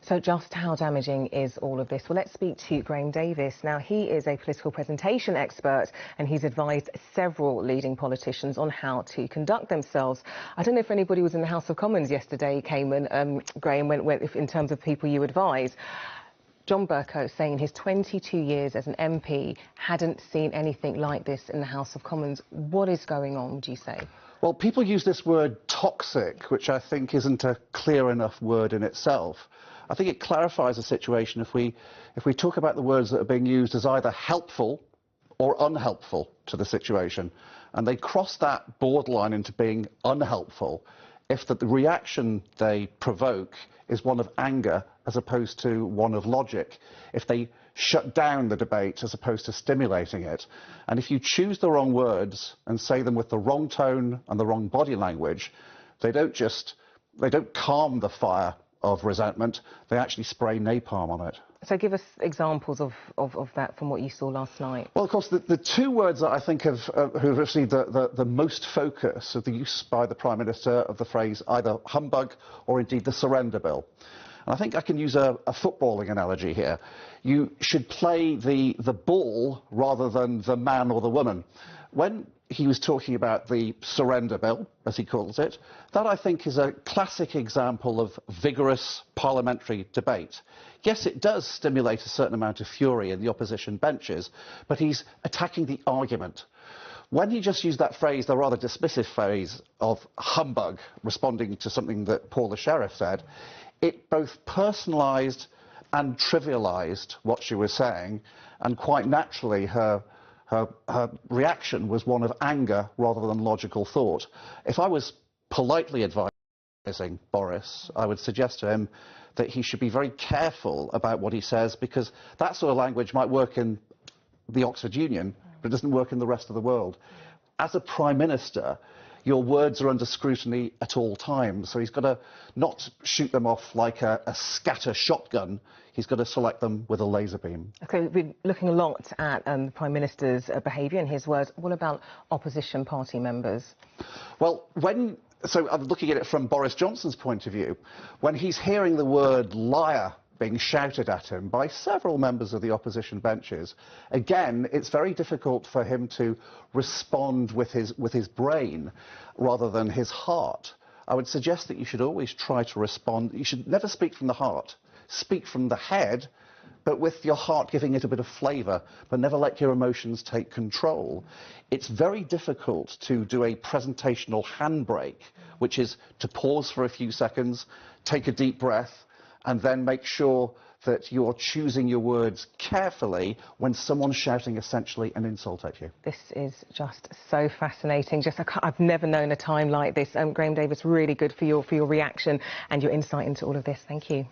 So just how damaging is all of this? Well, let's speak to Graham Davies. Now, he is a political presentation expert and he's advised several leading politicians on how to conduct themselves. I don't know if anybody was in the House of Commons yesterday, Cayman, Graham, in terms of people you advise. John Bercow saying in his 22 years as an MP hadn't seen anything like this in the House of Commons. What is going on, would you say? Well, people use this word toxic, which I think isn't a clear enough word in itself. I think it clarifies the situation if we talk about the words that are being used as either helpful or unhelpful to the situation. And they cross that borderline into being unhelpful if the reaction they provoke is one of anger as opposed to one of logic, if they shut down the debate as opposed to stimulating it. And if you choose the wrong words and say them with the wrong tone and the wrong body language, they don't calm the fire of resentment, they actually spray napalm on it. So give us examples of that from what you saw last night. Well, of course, the two words that I think who've received the most focus of the use by the Prime Minister of the phrase either humbug or indeed the surrender bill. And I think I can use a footballing analogy here. You should play the ball rather than the man or the woman. When he was talking about the surrender bill, as he calls it, that I think is a classic example of vigorous parliamentary debate. Yes, it does stimulate a certain amount of fury in the opposition benches, but he's attacking the argument. When he just used that phrase, the rather dismissive phrase of humbug, responding to something that Paul the Sheriff said, it both personalised and trivialised what she was saying, and quite naturally her reaction was one of anger rather than logical thought. If I was politely advising Boris, I would suggest to him that he should be very careful about what he says, because that sort of language might work in the Oxford Union, but it doesn't work in the rest of the world. As a Prime Minister, your words are under scrutiny at all times, so he's got to not shoot them off like a scatter shotgun. He's got to select them with a laser beam. OK, we've been looking a lot at the Prime Minister's behaviour and his words. What about opposition party members? Well, so I'm looking at it from Boris Johnson's point of view. When he's hearing the word liar being shouted at him by several members of the opposition benches, again, it's very difficult for him to respond with his brain rather than his heart. I would suggest that you should always try to respond. You should never speak from the heart. Speak from the head, but with your heart giving it a bit of flavour, but never let your emotions take control. It's very difficult to do a presentational handbrake, which is to pause for a few seconds, take a deep breath, and then make sure that you're choosing your words carefully when someone's shouting essentially an insult at you. This is just so fascinating. I've never known a time like this. Graham Davies, really good for your reaction and your insight into all of this. Thank you.